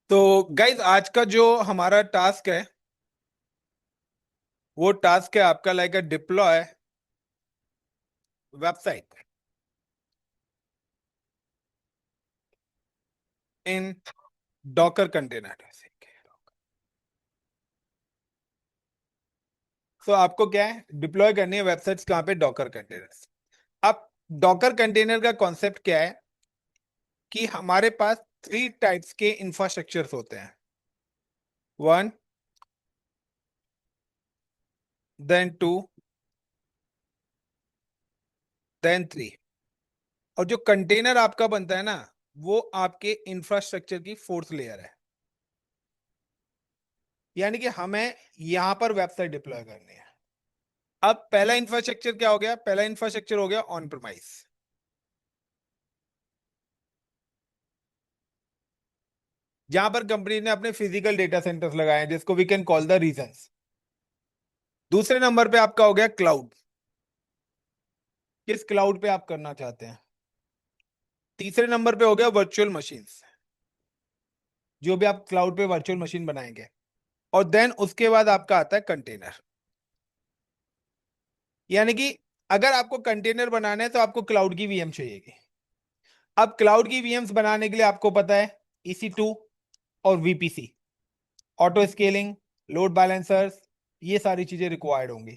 तो गाइज आज का जो हमारा टास्क है वो टास्क है आपका लाइक अ डिप्लॉय वेबसाइट इन डॉकर कंटेनर। तो आपको क्या है, डिप्लॉय करनी है वेबसाइट्स कहाँ पे, डॉकर कंटेनर्स। अब डॉकर कंटेनर का कॉन्सेप्ट क्या है कि हमारे पास 3 टाइप्स के इंफ्रास्ट्रक्चर्स होते हैं, 1, देन 2, देन 3। और जो कंटेनर आपका बनता है ना, वो आपके इंफ्रास्ट्रक्चर की 4th लेयर है। यानी कि हमें यहां पर वेबसाइट डिप्लॉय करनी है। अब पहला इंफ्रास्ट्रक्चर क्या हो गया, पहला इंफ्रास्ट्रक्चर हो गया ऑन प्रीमाइस, जहां पर कंपनी ने अपने फिजिकल डेटा सेंटर्स लगाए हैं जिसको we can call the regions. दूसरे नंबर पे आपका हो गया क्लाउड, किस क्लाउड पे आप करना चाहते हैं। तीसरे नंबर पे हो गया वर्चुअल मशीन्स, जो भी आप क्लाउड पे वर्चुअल मशीन बनाएंगे। और देन उसके बाद आपका आता है कंटेनर। यानी कि अगर आपको कंटेनर बनाना है तो आपको क्लाउड की वीएम चाहिएगी। अब क्लाउड की वीएम्स बनाने के लिए आपको पता है EC2 और VPC, auto scaling, load balancers, ये सारी चीजें रिक्वायर्ड होंगी।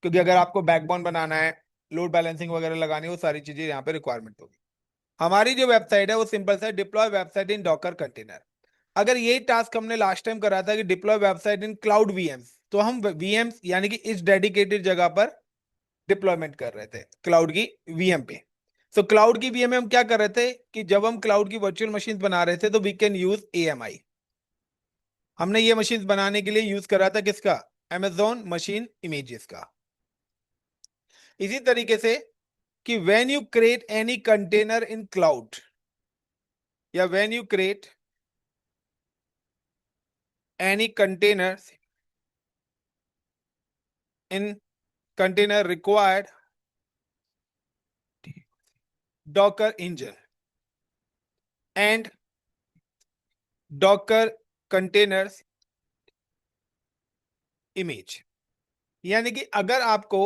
क्योंकि अगर आपको बैकबोन बनाना है, लोड बैलेंसिंग वगैरह लगानी है, वो सारी चीजें यहाँ पे रिक्वायरमेंट होगी। हमारी जो वेबसाइट है वो सिंपल सा डिप्लॉय वेबसाइट इन डॉकर कंटेनर। अगर यही टास्क हमने लास्ट टाइम करा था कि डिप्लॉय वेबसाइट इन क्लाउड वीएम्स, तो हम वीएम्स यानी कि इस डेडिकेटेड जगह पर डिप्लॉयमेंट कर रहे थे क्लाउड की वीएम पे। तो क्लाउड की वीएम में हम क्या कर रहे थे कि जब हम क्लाउड की वर्चुअल मशीन बना रहे थे तो वी कैन यूज AMI। हमने ये मशीन बनाने के लिए यूज करा था किसका, Amazon मशीन इमेजेस का। इसी तरीके से कि when you create any container in cloud, या when you create any container in container required Docker engine and Docker containers image। यानी कि अगर आपको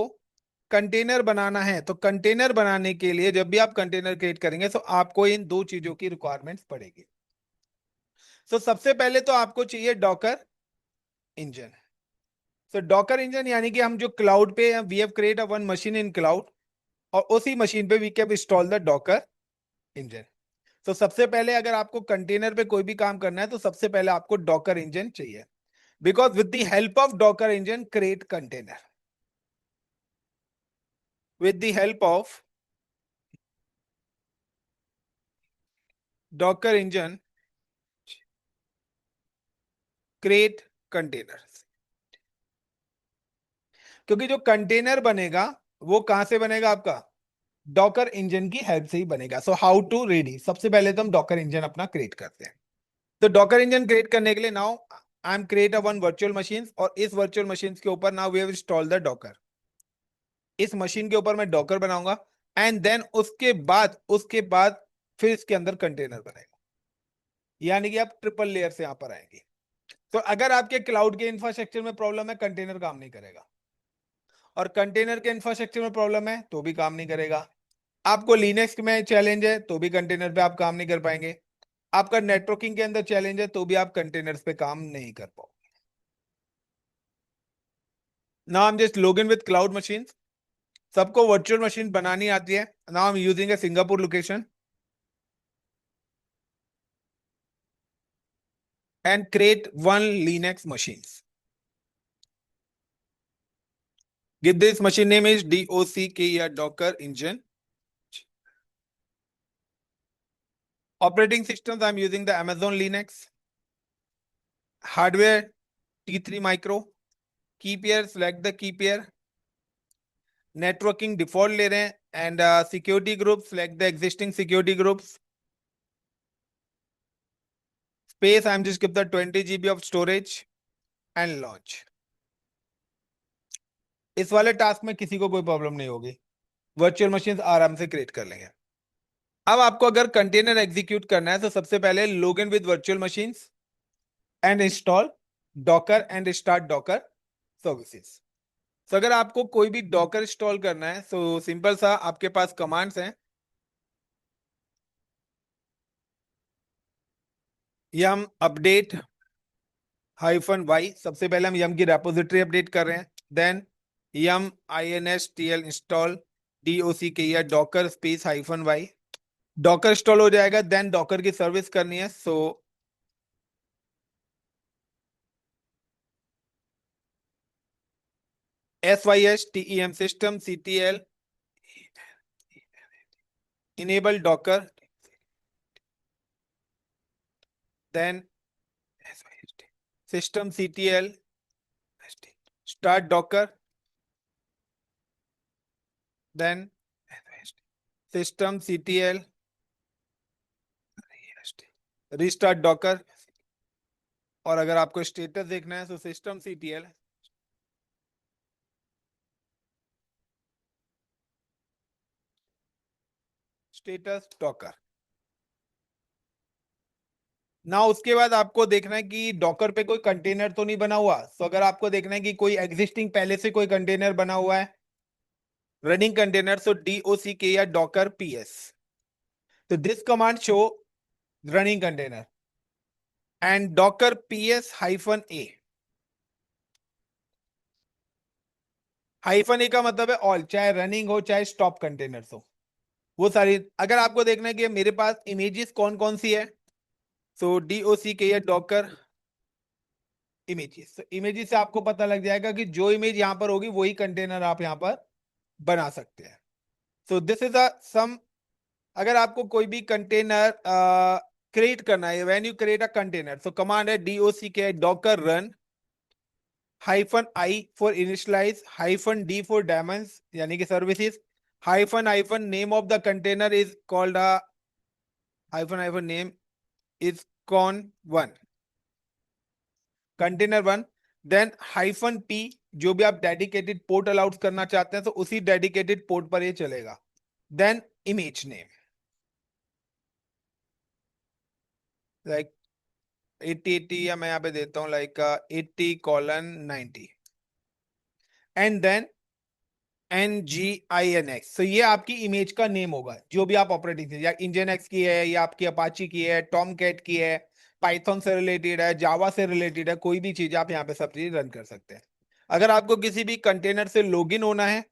कंटेनर बनाना है तो कंटेनर बनाने के लिए जब भी आप कंटेनर क्रिएट करेंगे तो आपको इन 2 चीजों की रिक्वायरमेंट्स पड़ेगी। तो सबसे पहले तो आपको चाहिए डॉकर इंजन। तो डॉकर इंजन यानी कि हम जो क्लाउड पे we have create a one machine in cloud, और उसी मशीन पे we can install the docker engine. तो सबसे पहले अगर आपको कंटेनर पे कोई भी काम करना है तो सबसे पहले आपको डॉकर इंजन चाहिए, because with the help of Docker engine create container, with the help of Docker engine create containers। क्योंकि जो कंटेनर बनेगा वो कहां से बनेगा, आपका डॉकर इंजन की हेल्प से ही बनेगा। सो हाउ टू रेडी, सबसे पहले तो हम डॉकर इंजन अपना क्रिएट करते हैं। तो डॉकर इंजन क्रिएट करने के लिए now I am create a one virtual machine, और इस वर्चुअल मशीन के ऊपर now we have install the docker. इस मशीन के ऊपर मैं डॉकर बनाऊंगा एंड देन उसके बाद फिर इसके अंदर कंटेनर बनेगा। यानी कि आप ट्रिपल लेयर से यहां पर आएंगे। तो अगर आपके क्लाउड के इंफ्रास्ट्रक्चर में प्रॉब्लम है, कंटेनर काम नहीं करेगा। और कंटेनर के इंफ्रास्ट्रक्चर में प्रॉब्लम है तो भी काम नहीं करेगा। आपको लिनक्स में चैलेंज है तो भी कंटेनर पे आप काम नहीं कर पाएंगे। आपका नेटवर्किंग के अंदर चैलेंज है तो भी आप कंटेनर्स पे काम नहीं कर पाओगे। Now I am just log in with cloud machine. सबको वर्चुअल मशीन बनानी आती है। Now I am using A Singapore location and create one Linux machines. Give this machine name is DOCK, Docker engine. Operating systems, I'm using the Amazon Linux. Hardware T3 Micro. Key pair, select the key pair. Networking default ले रहे हैं, and security group, select the existing security groups. Space, I'm just give the 20 GB of storage and launch. इस वाले task में किसी को कोई problem नहीं होगी, वर्चुअल मशीन आराम से क्रिएट कर लेंगे। अब आपको अगर कंटेनर एग्जीक्यूट करना है तो सबसे पहले log in with virtual machines and install Docker and start Docker services. तो अगर आपको कोई भी डॉकर इंस्टॉल करना है तो सिंपल सा आपके पास कमांड्स हैं। यम अपडेट हाइफन वाई, सबसे पहले हम यम की रेपोजिटरी अपडेट कर रहे हैं। Then yum instl install docker space hyphen Y, docker install हो जाएगा। देन डॉकर की सर्विस करनी है, so SYSTEM system CTL enable docker, then system CTL start docker, then system CTL restart docker. और अगर आपको स्टेटस देखना है तो सिस्टम CTL स्टेटस डॉकर। ना उसके बाद आपको देखना है कि डॉकर पे कोई कंटेनर तो नहीं बना हुआ। तो अगर आपको देखना है कि कोई एग्जिस्टिंग पहले से कोई कंटेनर बना हुआ है, रनिंग कंटेनर, सो DOCK या डॉकर PS, तो this command show running container and docker PS hyphen A। Hyphen A का मतलब है ऑल, चाहे रनिंग हो चाहे स्टॉप कंटेनर्स हो, वो सारी। अगर आपको देखना है कि मेरे पास इमेजेस कौन कौन सी है, सो DOCK या डॉकर इमेजेस, तो इमेजेस से आपको पता लग जाएगा कि जो इमेज यहाँ पर होगी वही कंटेनर आप यहाँ पर बना सकते हैं। So this is a sum. अगर आपको कोई भी कंटेनर क्रिएट करना है, when you create a container, so command है DOCK docker run hyphen I for initialize hyphen D for daemons यानी कि services hyphen hyphen name of the container is called hyphen hyphen name is con one container one. Then hyphen P, जो भी आप dedicated port allowed करना चाहते हैं तो उसी डेडिकेटेड पोर्ट पर ये चलेगा। देन इमेज नेम लाइक 80 या मैं यहाँ पे देता हूँ लाइक 80:90 एंड देन NGINX। तो ये आपकी इमेज का नेम होगा, जो भी आप ऑपरेटिंग या इंजन एक्स की है या आपकी अपाची की है, टॉम कैट की है, पाइथन से रिलेटेड है, जावा से रिलेटेड है, कोई भी चीज आप यहाँ पे सब चीज रन कर सकते हैं। अगर आपको किसी भी कंटेनर से लॉगिन होना है,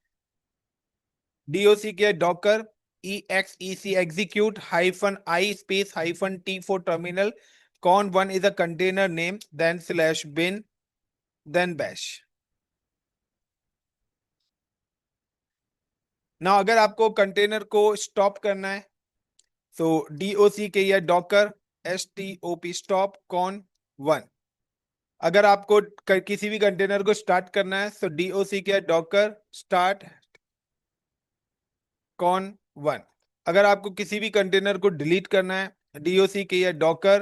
DOCK Docker EXEC execute hyphen I space hyphen T for terminal con1 is a container name then slash bin then bash। ना अगर आपको कंटेनर को स्टॉप करना है, सो DOCK या डॉकर STOP स्टॉप con1। अगर आपको किसी भी कंटेनर को स्टार्ट करना है, सो DOCK या डॉकर स्टार्ट con1। अगर आपको किसी भी कंटेनर को डिलीट करना है, DOCK या डॉकर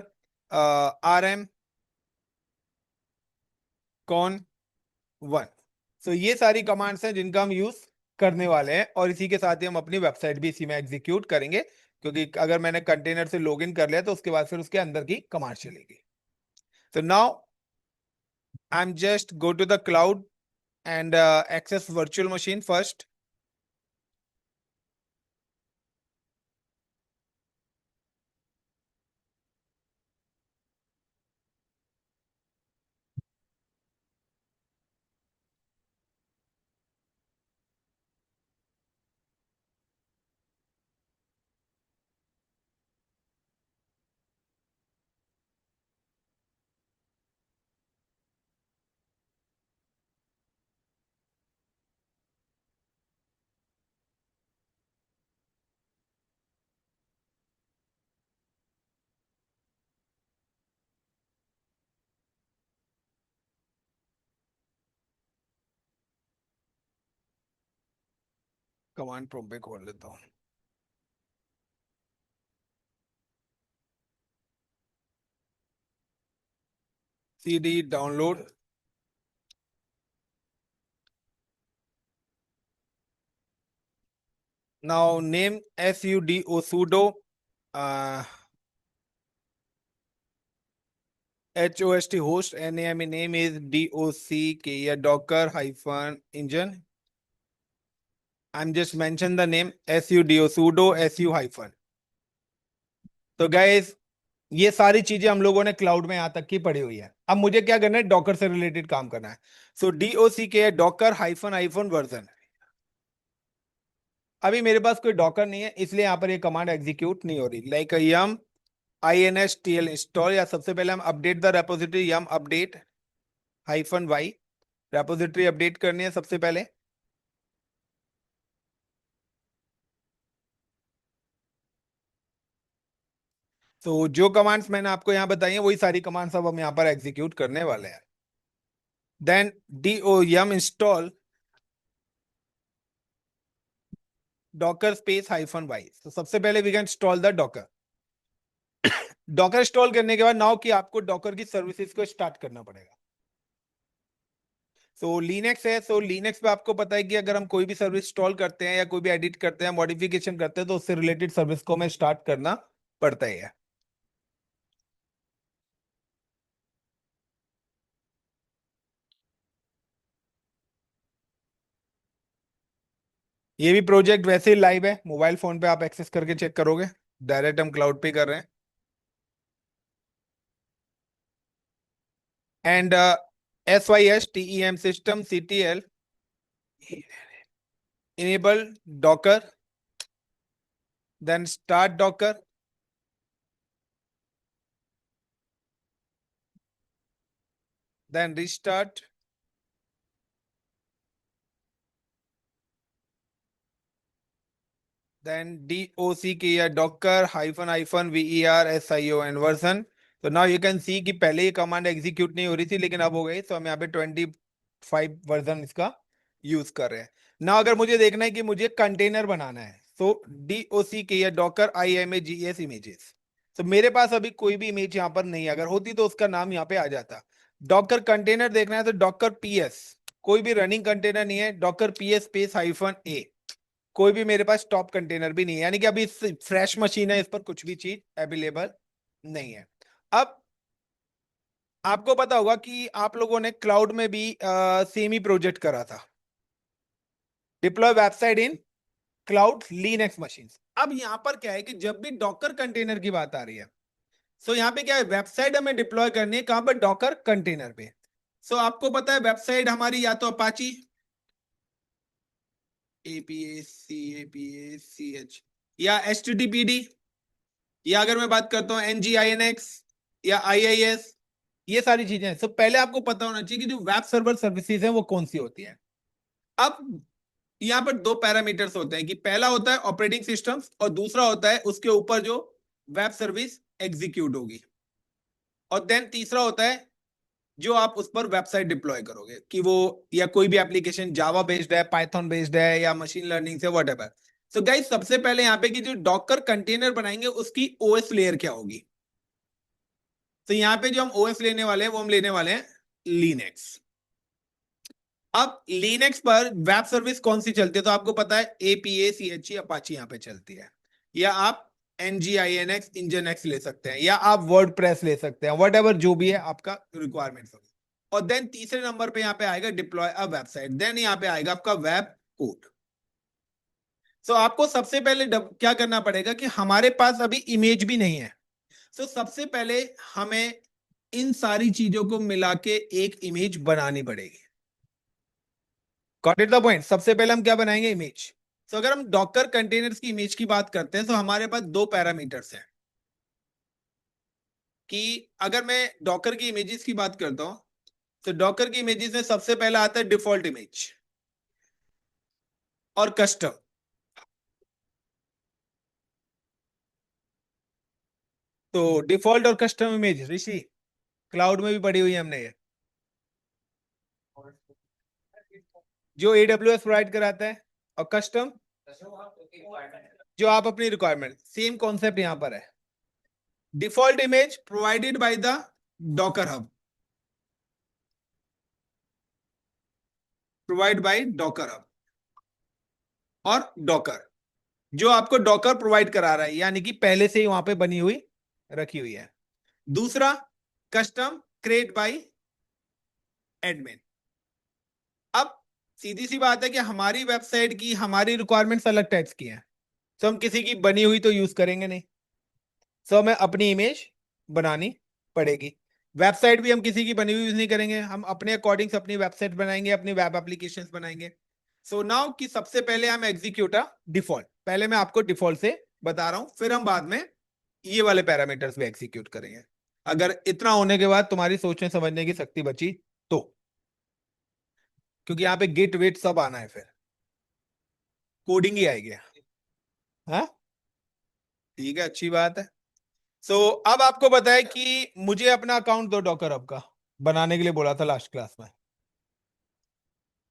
RM con1। सो ये सारी कमांड्स हैं जिनका हम यूज करने वाले हैं, और इसी के साथ ही हम अपनी वेबसाइट भी इसी में एग्जीक्यूट करेंगे, क्योंकि अगर मैंने कंटेनर से लॉगिन कर लिया तो उसके बाद फिर उसके अंदर की कमांड चलेगी। तो now I am just go to the cloud and access virtual machine first. Command prompt पे खोल लेता हूँ। CD download, now name SUDO sudo HOST host name is dock या docker hyphen engine. I'm just mention the name sudo hyphen. तो guys ये सारी चीजें हम लोगों ने क्लाउड में यहां तक की पढ़ी हुई है। अब मुझे क्या करना है, डॉकर से रिलेटेड काम करना है। सो DOCK Docker hyphen hyphen version. अभी मेरे पास कोई डॉकर नहीं है, इसलिए यहां पर ये कमांड एग्जीक्यूट नहीं हो रही। लाइक यम instl इंस्टॉल, या सबसे पहले हम update the repository, yum update hyphen Y, repository update करनी है सबसे पहले। तो जो कमांड्स मैंने आपको यहाँ बताई हैं वही सारी कमांड्स अब हम यहाँ पर एग्जीक्यूट करने वाले हैं। Then do yum install docker space hyphen Y. तो सबसे पहले we can install the docker. Docker install करने के बाद नाउ कि आपको डॉकर की सर्विसेज को स्टार्ट करना पड़ेगा। सो लिनक्स है, सो लिनक्स पे आपको पता है कि अगर हम कोई भी सर्विस इंस्टॉल करते हैं या कोई भी एडिट करते हैं, मॉडिफिकेशन करते हैं, तो उससे रिलेटेड सर्विस को हमें स्टार्ट करना पड़ता ही है। ये भी प्रोजेक्ट वैसे ही लाइव है, मोबाइल फोन पे आप एक्सेस करके चेक करोगे। डायरेक्ट हम क्लाउड पे कर रहे हैं। And SYSTEM system CTL enable docker, then start docker, then restart, then DOCK या docker hyphen hyphen VER SION version। तो नाउ यू कैन सी कि पहले ये कमांड एग्जीक्यूट नहीं हो रही थी, लेकिन अब हो गई। तो हम यहाँ पे 25 वर्जन इसका यूज कर रहे हैं। ना अगर मुझे देखना है कि मुझे कंटेनर बनाना है, तो DOCK या डॉकर IMAGES इमेजेस। तो मेरे पास अभी कोई भी इमेज यहाँ पर नहीं है, अगर होती तो उसका नाम यहाँ पे आ जाता। डॉकर कंटेनर देखना है तो डॉकर PS, कोई भी रनिंग कंटेनर नहीं है, Docker PS space hyphen A। कोई भी मेरे पास टॉप कंटेनर भी नहीं है, यानी कि अभी फ्रेश मशीन है, इस पर कुछ भी चीज अवेलेबल नहीं है। अब आपको पता होगा कि आप लोगों ने क्लाउड में भी सेम ही प्रोजेक्ट करा था, डिप्लॉय वेबसाइट इन क्लाउड लिनक्स मशीन। अब यहां पर क्या है कि जब भी डॉकर कंटेनर की बात आ रही है, सो यहाँ पे क्या है, वेबसाइट हमें डिप्लॉय करनी है कहां पर, डॉकर कंटेनर पे। सो आपको पता है वेबसाइट हमारी या तो अपाची APACH या HTTPD, या अगर मैं बात करता हूँ NGINX या IIS, ये सारी चीजें हैं। सो पहले आपको पता होना चाहिए कि जो वेब सर्वर सर्विसेज है वो कौन सी होती है। अब यहाँ पर दो पैरामीटर्स होते हैं कि पहला होता है ऑपरेटिंग सिस्टम और दूसरा होता है उसके ऊपर जो वेब सर्विस एग्जीक्यूट होगी, और देन तीसरा होता है जो आप उस पर वेबसाइट डिप्लॉय करोगे, कि वो या कोई भी एप्लीकेशन जावा बेस्ड है, पाइथन बेस्ड है, या machine learning say whatever. So guys सबसे पहले यहाँ पे कि जो डॉकर कंटेनर बनाएंगे उसकी OS लेयर क्या होगी। तो यहाँ पे जो हम OS लेने वाले हैं वो हम लेने वाले हैं लिनक्स। अब लिनक्स पर वेब सर्विस कौन सी चलती है, तो आपको पता है APACHE अपाची यहाँ पे चलती है, या आप NGINX इंजन ले सकते हैं, या आप वर्डप्रेस ले सकते हैं, वट एवर जो भी है आपका रिक्वायरमेंट होगी। और देन तीसरे नंबर पे यहाँ पे आएगा डिप्लॉय अ वेबसाइट, देन यहाँ पे आएगा आपका वेब कोड। सो आपको सबसे पहले क्या करना पड़ेगा कि हमारे पास अभी इमेज भी नहीं है। सो सबसे पहले हमें इन सारी चीजों को मिला के एक इमेज बनानी पड़ेगी। Got it the point. सबसे पहले हम क्या बनाएंगे, इमेज। तो अगर हम डॉकर कंटेनर्स की इमेज की बात करते हैं तो हमारे पास दो पैरामीटर्स हैं, कि अगर मैं डॉकर की इमेजेस की बात करता हूं तो डॉकर की इमेजेस में सबसे पहला आता है डिफॉल्ट इमेज और कस्टम। तो डिफॉल्ट और कस्टम इमेज ऋषि क्लाउड में भी पड़ी हुई है हमने ये, जो AWS प्रोवाइड कराता है, और कस्टम जो आप अपनी रिक्वायरमेंट, सेम कॉन्सेप्ट यहां पर है। Default image provided by the Docker hub, provide by Docker hub और डॉकर। जो आपको डॉकर प्रोवाइड करा रहा है, यानी कि पहले से ही वहां पे बनी हुई रखी हुई है। दूसरा, कस्टम क्रिएट बाय एडमिन। अब सीधी सी बात है कि हमारी वेबसाइट की हमारी रिक्वायरमेंट्स अलग टाइप्स की हैं, तो हम किसी की बनी हुई तो यूज करेंगे नहीं, सो हमें अपनी इमेज बनानी पड़ेगी। वेबसाइट भी हम किसी की बनी हुई यूज नहीं करेंगे, हम अपने अकॉर्डिंग से अपनी वेबसाइट बनाएंगे, अपनी वेब एप्लीकेशंस बनाएंगे। सो नाउ कि सबसे पहले हम एग्जीक्यूट अ डिफॉल्ट, पहले मैं आपको डिफॉल्ट से बता रहा हूं, फिर हम बाद में ये वाले पैरामीटर्स भी एग्जीक्यूट करेंगे। अगर इतना होने के बाद तुम्हारी सोचने समझने की शक्ति बची तो, क्योंकि यहाँ पे गिट वेट सब आना है, फिर कोडिंग ही आएगी। हाँ ठीक है, अच्छी बात है। सो अब आपको पता है कि मुझे अपना अकाउंट दो डॉकर हब का, बनाने के लिए बोला था लास्ट क्लास में।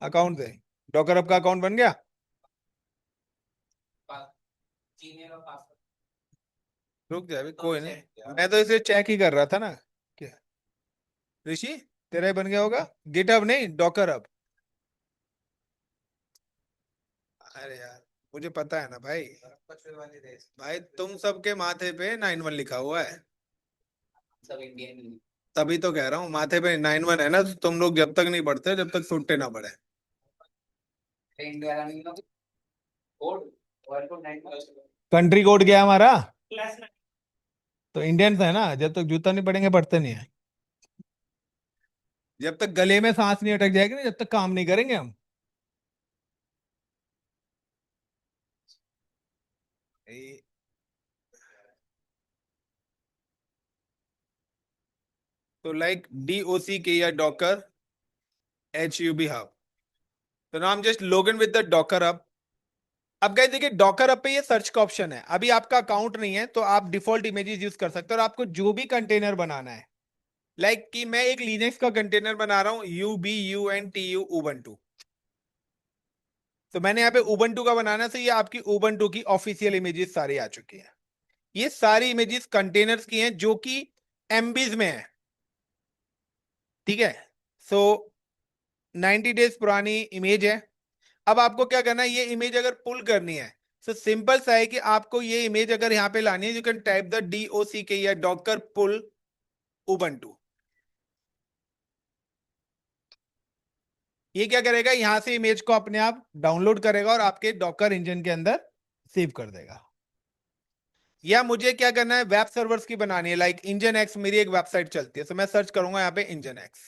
अकाउंट दे, डॉकर हब का अकाउंट बन गया। रुक जाए, कोई नहीं, मैं तो इसे चेक ही कर रहा था ना। क्या ऋषि, तेरा ही बन गया होगा। गिट हब नहीं, डॉकर हब। अरे यार, मुझे पता है ना भाई। भाई तुम सबके माथे पे 9-1 लिखा हुआ है। सब इंडियन। तभी तो कह रहा हूँ, माथे पे 9-1 है ना, तो तुम लोग जब तक नहीं पढ़ते जब तक सुट्टे ना पड़े। कंट्री कोड क्या है हमारा? तो इंडियंस है ना, जब तक जूता नहीं पड़ेंगे पढ़ते नहीं है। जब तक गले में सांस नहीं अटक जाएगी ना, जब तक काम नहीं करेंगे हम। ए, तो लाइक DOC के या डॉकर HUB हब, तो नाम just login with the Docker hub. अब गाइस देखिए, डॉकर हब पे ये सर्च का ऑप्शन है, अभी आपका अकाउंट नहीं है तो आप डिफॉल्ट इमेजेस यूज कर सकते हो, और आपको जो भी कंटेनर बनाना है, लाइक कि मैं एक लिनक्स का कंटेनर बना रहा हूं, UBUNTU उबंटू, तो मैंने यहाँ पे उबंटू का बनाना है, तो ये आपकी उबंटू की ऑफिशियल इमेजेस सारी आ चुकी हैं। ये सारी इमेजेस कंटेनर्स की हैं जो कि एमबीज में है, ठीक है। सो 90 डेज पुरानी इमेज है। अब आपको क्या करना है, ये इमेज अगर पुल करनी है, तो सिंपल सा है कि आपको ये इमेज अगर यहाँ पे लानी है, you can type the DOCK या डॉकर पुल उबंटू। ये क्या करेगा, यहां से इमेज को अपने आप डाउनलोड करेगा और आपके डॉकर इंजन के अंदर सेव कर देगा। या मुझे क्या करना है, वेब सर्वर्स की बनानी है, लाइक इंजन एक्स मेरी एक वेबसाइट चलती है, तो मैं सर्च करूंगा यहाँ पे इंजन एक्स।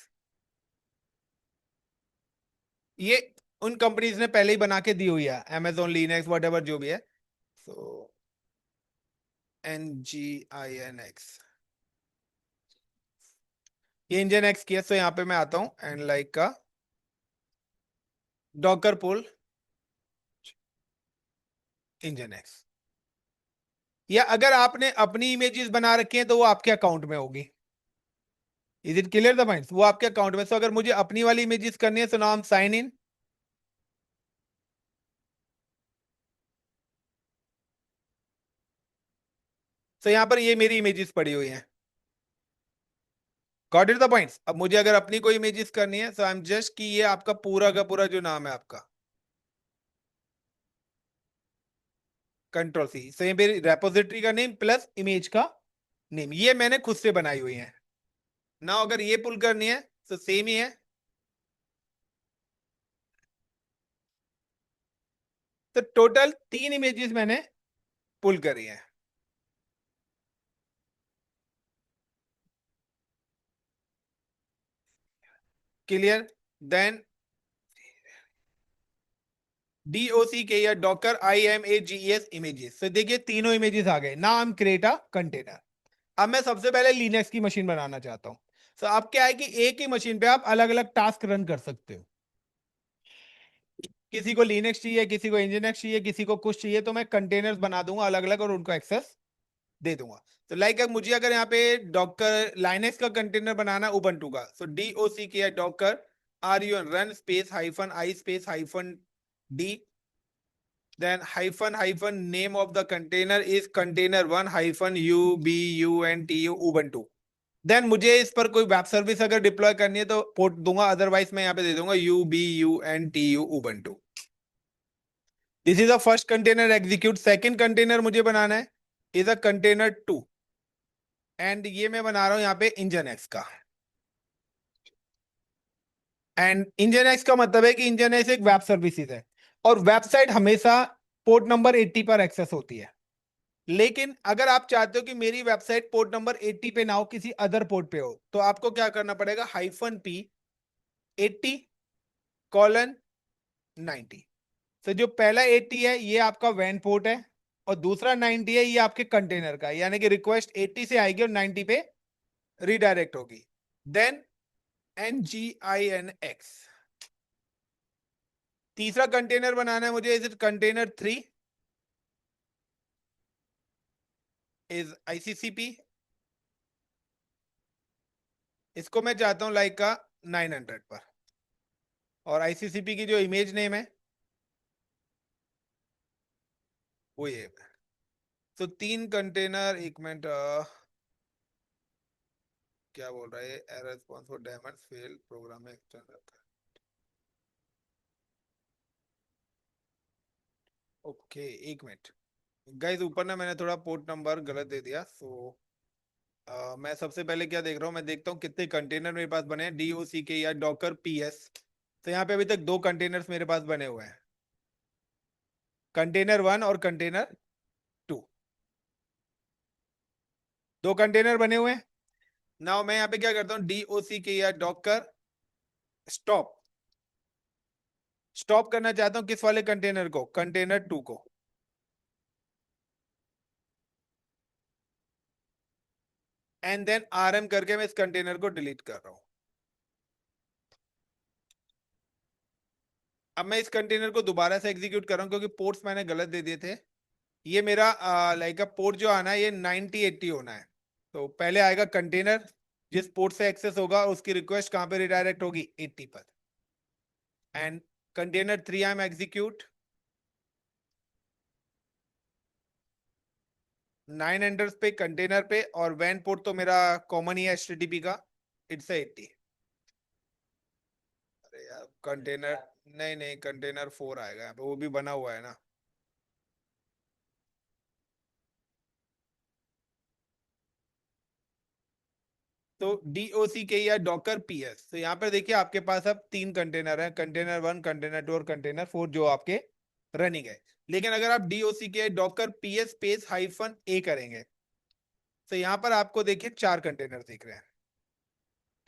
ये उन कंपनीज ने पहले ही बना के दी हुई है, Amazon लिनक्स वट एवर जो भी है। सो NGINX, ये इंजन एक्स की है। सो यहाँ पे मैं आता हूँ एंड लाइक का डॉकर पुल इंजन एक्स। या अगर आपने अपनी इमेजेस बना रखी हैं तो वो आपके अकाउंट में होगी। Is it clear the points, वो आपके अकाउंट में। सो अगर मुझे अपनी वाली इमेजेस करनी है, तो नाम साइन इन। तो यहाँ पर ये मेरी इमेजेस पड़ी हुई हैं। Got it the points. अब मुझे अगर अपनी कोई इमेजेस करनी है, सो आई एम जस्ट कि ये आपका पूरा का पूरा जो नाम है आपका, Ctrl+C। सो ये मेरी रेपोजिटरी का नेम प्लस इमेज का नेम, ये मैंने खुद से बनाई हुई है ना। अगर ये पुल करनी है तो सेम ही है। तो टोटल 3 इमेजेस मैंने पुल करी है। क्लियर? देन DOCK या डॉकर IMAGES इमेजेस। तो देखिए तीनों इमेजेस आ गए। Now create a container. अब मैं सबसे पहले लिनक्स की मशीन बनाना चाहता हूं। तो अब क्या है कि एक ही मशीन पे आप अलग अलग टास्क रन कर सकते हो। किसी को लिनक्स चाहिए, किसी को इंजीनियक्स चाहिए, किसी को कुछ चाहिए, तो मैं कंटेनर्स बना दूंगा अलग अलग और उनको एक्सेस दे दूंगा। तो लाइक मुझे अगर यहाँ पे डॉकर लाइनेक्स का कंटेनर बनाना उबंटू का, सो DOCK Docker RUN run space -I space -D, then hyphen name of the container is container1 -UBUNTU ubuntu। Then मुझे इस पर कोई वेब सर्विस अगर डिप्लॉय करनी है तो पोर्ट दूंगा, अदरवाइज मैं यहाँ पे दे दूंगा UBUNTU ubuntu। This is a first container execute. Second container मुझे बनाना है इज अ कंटेनर 2 एंड ये मैं बना रहा हूं यहाँ पे इंजन एक्स का। एंड इंजन एक्स का मतलब है कि इंजन एक्स एक वेब सर्विसेज है और वेबसाइट हमेशा पोर्ट नंबर 80 पर एक्सेस होती है। लेकिन अगर आप चाहते हो कि मेरी वेबसाइट पोर्ट नंबर 80 पे ना हो, किसी अदर पोर्ट पे हो, तो आपको क्या करना पड़ेगा, -p 80:90। तो जो पहला 80 है ये आपका वैन पोर्ट है और दूसरा 90 है ये आपके कंटेनर का, यानी कि रिक्वेस्ट 80 से आएगी और 90 पे रिडायरेक्ट होगी। Then NGINX। तीसरा कंटेनर बनाना है मुझे, is it container 3 is ICCP। इसको मैं चाहता हूं लाइक का 900 पर, और ICCP की जो इमेज नेम है वो ये है। तो 3 कंटेनर, एक मिनट, क्या बोल रहा है, error response for damage fail program external. Okay, एक मिनट गाइस, ऊपर ना मैंने थोड़ा पोर्ट नंबर गलत दे दिया। सो मैं सबसे पहले क्या देख रहा हूँ, मैं देखता हूँ कितने कंटेनर मेरे पास बने हैं, DOCK या डॉकर PS। तो यहाँ पे अभी तक 2 कंटेनर्स मेरे पास बने हुए हैं, कंटेनर 1 और कंटेनर 2। 2 कंटेनर बने हुए हैं। नाउ मैं यहाँ पे क्या करता हूँ, DOCK या डॉकर स्टॉप। स्टॉप करना चाहता हूँ किस वाले कंटेनर को, कंटेनर 2 को। एंड देन RM करके मैं इस कंटेनर को डिलीट कर रहा हूँ। अब मैं इस कंटेनर को दोबारा से एग्जीक्यूट कर रहा हूँ क्योंकि पोर्ट्स मैंने गलत दे दिए थे। ये मेरा लाइक पोर्ट जो आना है ये 9080 होना है। तो पहले आएगा कंटेनर, जिस पोर्ट से एक्सेस होगा उसकी रिक्वेस्ट कहां पे रिडायरेक्ट होगी, 80 पर। And container 3 I am execute 900 पे कंटेनर पे, और वैन पोर्ट तो मेरा कॉमन ही है HTTP का, इट्स 80। अरे यार कंटेनर, नहीं नहीं, कंटेनर 4 आएगा यहाँ पे, वो भी बना हुआ है ना। तो DOCK या डॉकर PS। तो यहाँ पर देखिए आपके पास अब 3 कंटेनर है, कंटेनर 1, कंटेनर 2 और कंटेनर 4 जो आपके रनिंग है। लेकिन अगर आप DOCK Docker PS space -A करेंगे तो यहाँ पर आपको देखिए 4 कंटेनर दिख रहे हैं,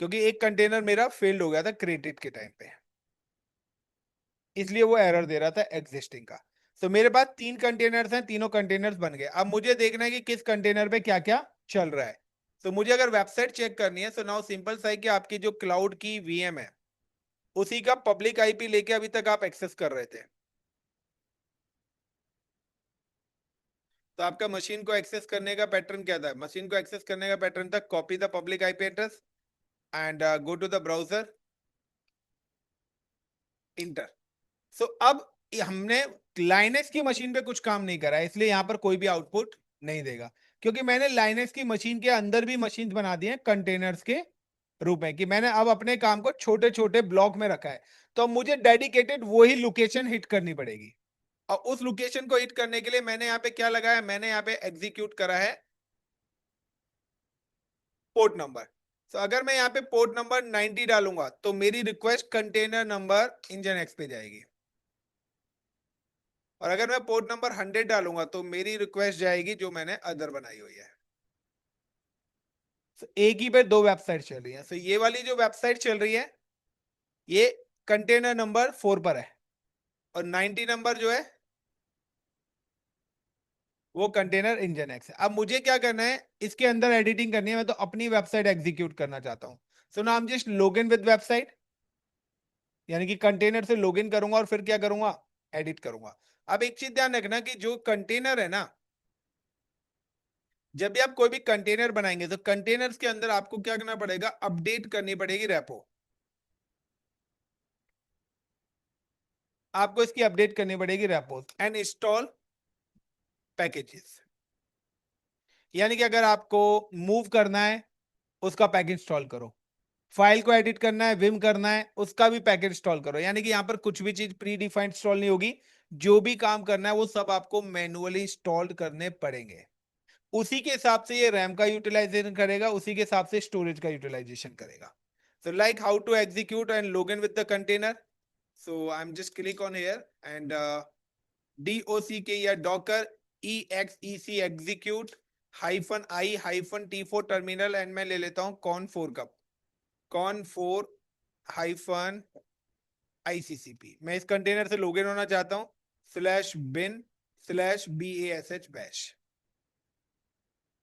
क्योंकि एक कंटेनर मेरा फेल्ड हो गया था क्रिएटेड के टाइम पे, इसलिए वो एरर दे रहा था एग्जिस्टिंग का। तो मेरे पास 3 कंटेनर्स हैं, तीनों कंटेनर्स बन गए। अब मुझे देखना है कि किस कंटेनर पे क्या क्या चल रहा है। तो मुझे अगर वेबसाइट चेक करनी है, तो नाउ सिंपल सा है कि आपकी जो क्लाउड की VM है उसी का पब्लिक IP लेके अभी तक आप एक्सेस कर रहे थे। तो आपका मशीन को एक्सेस करने का पैटर्न क्या था, मशीन को एक्सेस करने का पैटर्न था, copy the public IP address and go to the browser, enter. So अब हमने लाइनेक्स की मशीन पे कुछ काम नहीं करा है, इसलिए यहां पर कोई भी आउटपुट नहीं देगा, क्योंकि मैंने लाइनेक्स की मशीन के अंदर भी मशीन बना दी है कंटेनर्स के रूप में, कि मैंने अब अपने काम को छोटे छोटे ब्लॉक में रखा है। तो अब मुझे डेडिकेटेड वही लोकेशन हिट करनी पड़ेगी, और उस लोकेशन को हिट करने के लिए मैंने यहाँ पे क्या लगाया, मैंने यहाँ पे एग्जीक्यूट करा है पोर्ट नंबर। तो अगर मैं यहाँ पे पोर्ट नंबर 90 डालूंगा तो मेरी request container number engine x पे जाएगी, और अगर मैं पोर्ट नंबर 100 डालूंगा तो मेरी रिक्वेस्ट जाएगी जो मैंने अदर बनाई हुई है। तो एक ही पे 2 वेबसाइट चल रही है। तो ये वाली जो वेबसाइट चल रही है ये कंटेनर नंबर 4 पर है, और 90 नंबर जो है वो कंटेनर इंजन एक्स है। अब मुझे क्या करना है, इसके अंदर एडिटिंग करनी है, मैं तो अपनी वेबसाइट एग्जीक्यूट करना चाहता हूं। So now I am just login with website, यानी कि कंटेनर से लॉगिन करूंगा और फिर क्या करूंगा, एडिट करूंगा। अब एक चीज ध्यान रखना कि जो कंटेनर है ना, जब भी आप कोई भी कंटेनर बनाएंगे तो कंटेनर्स के अंदर आपको क्या करना पड़ेगा, अपडेट करनी पड़ेगी रेपो। आपको इसकी अपडेट करनी पड़ेगी रेपो एंड इंस्टॉल पैकेजेस, यानी कि अगर आपको मूव करना है उसका पैकेज इंस्टॉल करो, फाइल को एडिट करना है, विम करना है, उसका भी पैकेज इंस्टॉल करो। यानी कि यहाँ पर कुछ भी चीज प्री डिफाइंड इंस्टॉल नहीं होगी, जो भी काम करना है वो सब आपको मैनुअली इंस्टॉल करने पड़ेंगे। उसी के हिसाब से ये रैम का यूटिलाइजेशन करेगा, उसी के हिसाब से स्टोरेज का यूटिलाइजेशन करेगा। So like how to execute and log in with the container. So I'm just click on here and dock या docker exec execute -i-t4 terminal and मैं ले लेता हूँ con4 का con4 hyphen ICCP। मैं इस कंटेनर से लॉगिन होना चाहता हूँ /bin/bash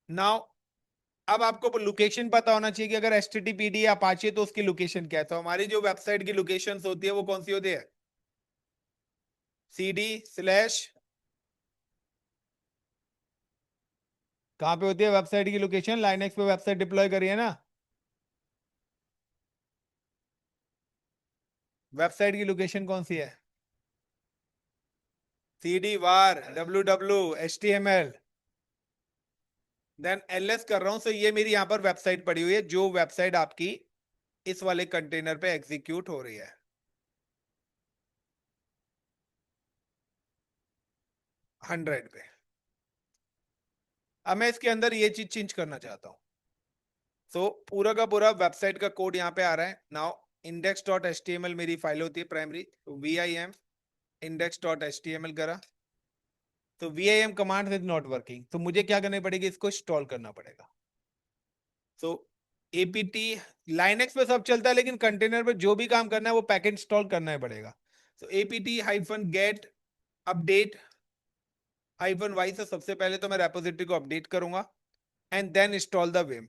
नाउ। अब आपको लोकेशन पता होना चाहिए कि अगर HTTPD या अपाचे तो उसकी लोकेशन क्या है। तो हमारी जो वेबसाइट की लोकेशन होती है वो कौन सी होती है? CD/ कहां पे होती है वेबसाइट की लोकेशन? लाइनक्स पे वेबसाइट डिप्लॉय करी है ना, वेबसाइट की लोकेशन कौन सी है? CD var www HTML then ls कर रहा हूं। तो ये मेरी यहां पर वेबसाइट पड़ी हुई है, जो वेबसाइट आपकी इस वाले कंटेनर पे एग्जीक्यूट हो रही है 100 पे। अब मैं इसके अंदर ये चीज चेंज करना चाहता हूं। तो पूरा का पूरा वेबसाइट का कोड यहाँ पे आ रहा है। नाउ index.html मेरी फाइल होती है प्राइमरी, तो vim index.html करा, तो vim command is not working, तो मुझे क्या करनी पड़ेगी? इसको इंस्टॉल करना पड़ेगा। तो apt लाइनक्स पे सब चलता है, लेकिन कंटेनर पे जो भी काम करना है वो पैकेट इंस्टॉल करना ही पड़ेगा। तो apt-get अपडेट -y से सबसे पहले तो मैं रेपोजिटरी को अपडेट करूंगा and then install the vim.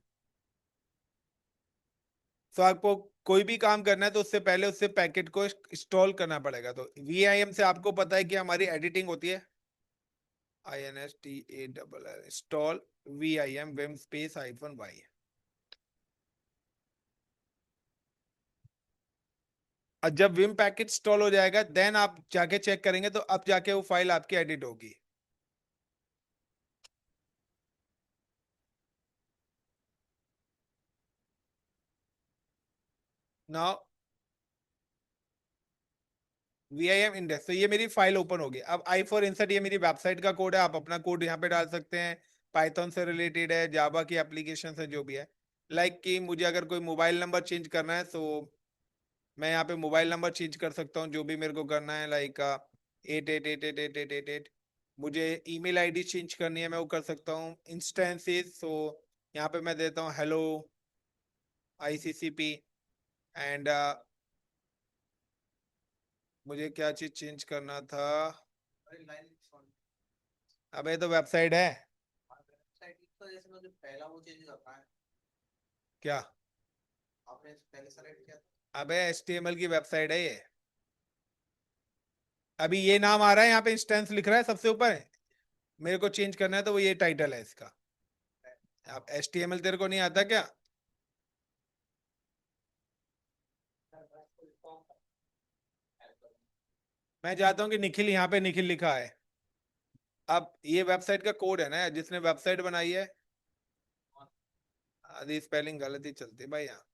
तो आपको कोई भी काम करना है तो उससे पहले उससे पैकेट को इंस्टॉल करना पड़ेगा। तो vim से आपको पता है कि हमारी एडिटिंग होती है install install vim vim space -y। और जब विम पैकेट इंस्टॉल हो जाएगा देन आप जाके चेक करेंगे, तो अब जाके वो फाइल आपकी एडिट होगी। नाउ vim इंडेक्स, तो ये मेरी फाइल ओपन होगी। अब i4 इंसर्ट ये मेरी वेबसाइट का कोड है, आप अपना कोड यहाँ पे डाल सकते हैं। पाइथन से रिलेटेड है, जावा की एप्लीकेशन है, जो भी है। लाइक कि मुझे अगर कोई मोबाइल नंबर चेंज करना है तो मैं यहाँ पे मोबाइल नंबर चेंज कर सकता हूँ, जो भी मेरे को करना है। लाइक 88888888। मुझे ईमेल आईडी चेंज करनी है, मैं वो कर सकता हूँ। इंस्टेंसेस, तो यहाँ पे मैं देता हूँ हेलो ICCP एंड मुझे क्या चीज चेंज करना था? अबे तो वेबसाइट है क्या? अबे HTML की वेबसाइट है ये। अभी ये नाम आ रहा है यहाँ पे, इंस्टेंस लिख रहा है सबसे ऊपर। मेरे को चेंज करना है तो वो ये टाइटल है इसका। अब HTML तेरे को नहीं आता क्या? मैं चाहता हूँ कि निखिल, यहाँ पे निखिल लिखा है। अब ये वेबसाइट का कोड है ना, जिसने वेबसाइट बनाई है। आधी स्पेलिंग गलत ही चलती है भाई यहाँ।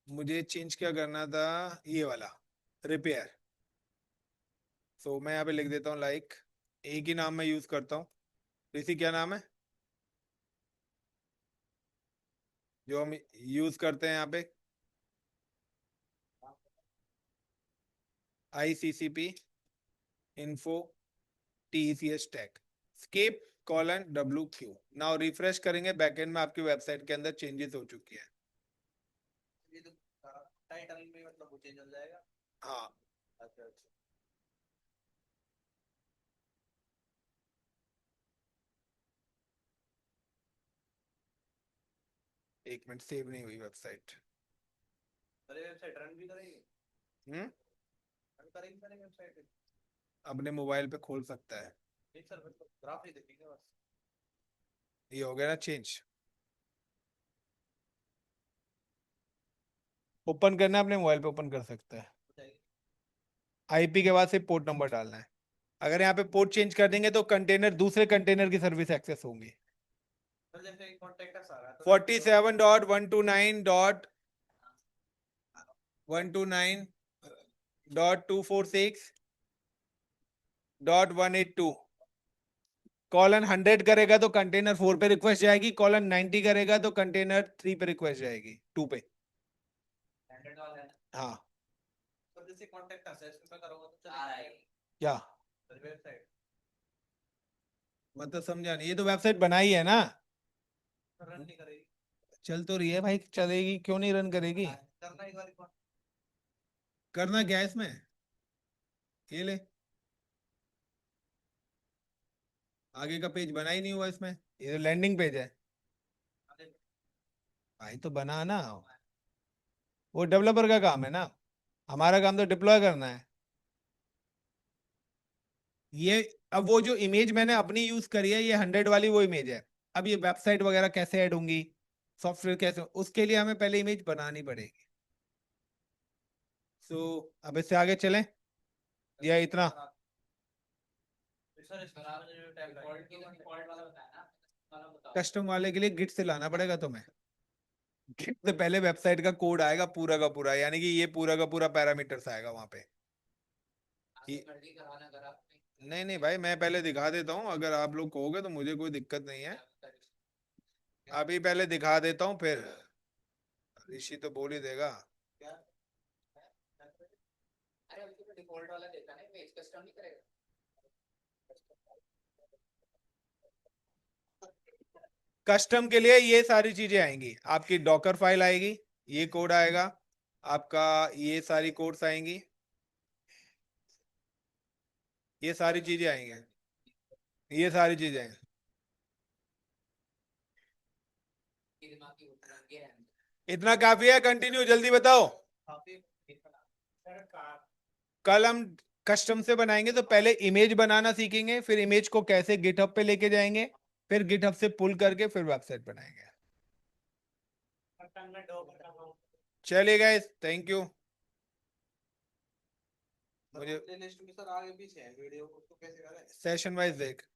मुझे चेंज क्या करना था? ये वाला रिपेयर। सो मैं यहाँ पे लिख देता हूँ लाइक, एक ही नाम मैं यूज करता हूँ। इसी क्या नाम है जो हम यूज करते हैं यहाँ पे? ICCP info TCS tag escape :WQ। Now refresh करेंगे, बैकएंड में आपकी वेबसाइट के अंदर चेंजेस हो चुकी है। ये तो टाइटल में मतलब वो चेंज हो जाएगा। हाँ। अच्छा अच्छा। एक मिनट, सेव नहीं हुई वेबसाइट। अरे वेबसाइट रन भी करेंगे? रन करेंगे करेंगे वेबसाइट अपने मोबाइल पे खोल सकता है। नहीं सर, मतलब ग्राफ ही देखेंगे बस। ये हो गया ना चेंज? ओपन करना है अपने मोबाइल पे, ओपन कर सकता है। IP के बाद से पोर्ट नंबर डालना है। अगर यहाँ पे पोर्ट चेंज कर देंगे तो कंटेनर, दूसरे कंटेनर की सर्विस एक्सेस होंगी। 47.129.129 .246.182 कॉलन 100 करेगा तो कंटेनर 4 पे रिक्वेस्ट जाएगी, कॉलन 90 करेगा तो कंटेनर 3 पे रिक्वेस्ट जाएगी, 2 पे। हाँ तो जैसे कांटेक्ट असेस में करोगे तो चलेगा क्या वेबसाइट मतलब समझा नहीं, ये तो वेबसाइट बनाई है ना, रन नहीं करेगी। चल तो रही है भाई, चलेगी क्यों नहीं रन करेगी। करना एक बार करना क्या है इसमें, ये ले, आगे का पेज बना ही नहीं हुआ इसमें, ये तो लैंडिंग पेज है भाई, तो बना ना, वो डेवलपर का काम है ना, हमारा काम तो डिप्लॉय करना है। ये अब वो जो इमेज मैंने अपनी यूज करी है, ये 100 वाली वो इमेज है। अब ये वेबसाइट वगैरह कैसे ऐड होंगी, सॉफ्टवेयर कैसे, उसके लिए हमें पहले इमेज बनानी पड़ेगी। सो अब इससे आगे चलें या इतना। कस्टम वाले के लिए गिट से लाना पड़ेगा तुम्हें, गिट से पहले वेबसाइट का कोड आएगा पूरा का पूरा, यानी कि ये पूरा का पूरा पैरामीटर्स आएगा वहां पे। नहीं नहीं भाई, मैं पहले दिखा देता हूँ, अगर आप लोग कहोगे तो मुझे कोई दिक्कत नहीं है, अभी पहले दिखा देता हूँ, फिर ऋषि तो बोल ही देगा। डिफॉल्ट वाला देता है, इमेज कस्टम नहीं करेगा। कस्टम के लिए ये सारी चीजें आएंगी, आपकी डॉकर फाइल आएगी, ये कोड आएगा आपका, ये सारी कोड्स आएंगी, ये सारी चीजें आएंगी, ये सारी चीजें। इतना काफी है, कंटिन्यू जल्दी बताओ। कल हम कस्टम से बनाएंगे तो पहले इमेज बनाना सीखेंगे, फिर इमेज को कैसे गिटहब पे लेके जाएंगे, फिर गिटहब से पुल करके फिर वेबसाइट बनाएंगे। चलिए गाइस, थैंक यू। मुझे लिस्ट में सर आगे पीछे है वीडियो, उसको कैसे करें? सेशन वाइज देख।